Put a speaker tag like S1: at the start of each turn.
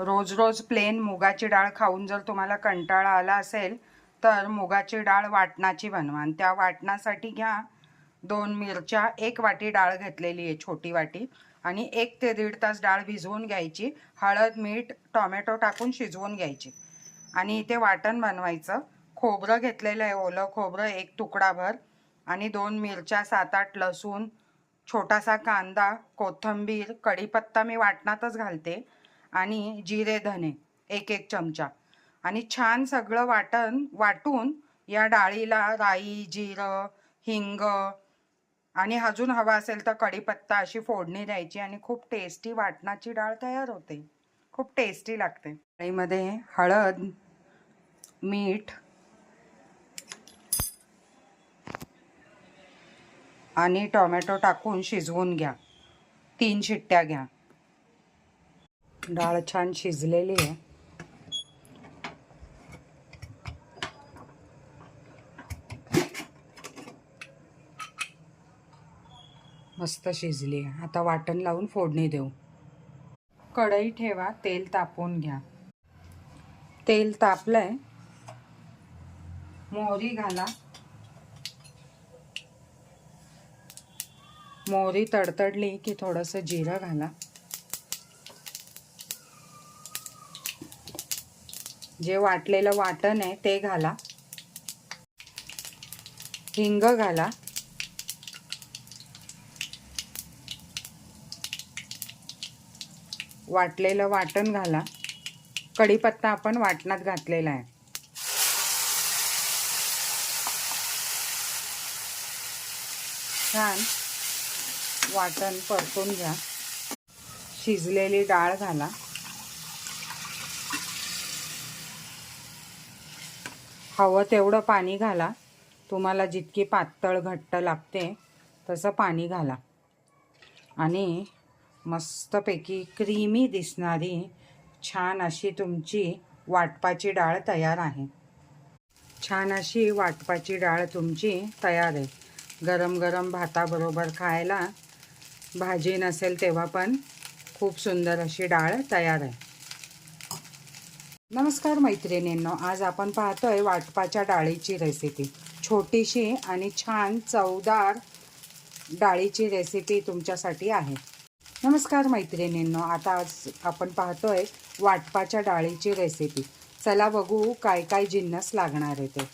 S1: रोज रोज plain मुगाची डाळ खाऊन जर तुम्हाला कंटाळा आला असेल तर मुगाची डाळ वाटणाची बनवा. आणि त्या वाटणासाठी घ्या 2 मिरच्या, 1 वाटी डाळ घेतलेली आहे, छोटी वाटी, आणि 1 ते 1.5 तास डाळ भिजवून घ्यायची. हळद, मीठ, टोमॅटो टाकून शिजवून घ्यायची. आणि इथे वाटण बनवायचं. खोबरं घेतलेलं आहे, ओलं खोबरं 1 तुकडाभर, आणि 2 मिरच्या, 7-8 लसूण, छोटासा कांदा, कोथिंबीर, कढीपत्ता मी वाटणातच घालते, आणि जिरे धने 1-1 चमचा. आणि छान सगळं वाटून या डाळीला राई, जिरं, हिंग आणि अजून हवा असेल तर कढीपत्ता अशी फोडणी द्यायची आणि खूप टेस्टी वाटणाची डाळ तयार होते. खूप टेस्टी लागते. डाळीमध्ये हळद, मीठ आणि टोमॅटो टाकून शिजवून घ्या. 3 शिट्ट्या घ्या. डाळ छान शिजलेली आहे. मस्त शिजली आहे. आता वाटण लावून फोडणी देऊ. कढई ठेवा, तेल तापवून घ्या. तेल तापलंय, मोहरी घाला. मोहरी तडतडली की थोडंसं जिरं घाला. जे वाटलेलं वाटण आहे ते घाला. हिंग घाला. वाटलेलं वाटण घाला. कढीपत्ता आपण वाटणात घातलेला आहे. छान वाटण परतून घ्या. शिजलेली डाळ घाला. हवं तेवढं पाणी घाला. तुम्हाला जितकी पातळ घट्ट लागते तसं पाणी घाला. आणि मस्तपैकी क्रीमी दिसणारी छान अशी तुमची वाटपाची डाळ तयार आहे. छान अशी वाटपाची डाळ तुमची तयार आहे. गरम गरम भाताबरोबर खायला, भाजी नसेल तेव्हा पण खूप सुंदर अशी डाळ तयार आहे. नमस्कार मैत्रिणींनो, आज आपण पाहतोय वाटपाच्या डाळीची रेसिपी. छोटीशी आणि छान चवदार डाळीची रेसिपी तुमच्यासाठी आहे. नमस्कार मैत्रिणींनो, आता आज आपण पाहतोय वाटपाच्या डाळीची रेसिपी. चला बघू काय काय जिन्नस लागणार आहे ते.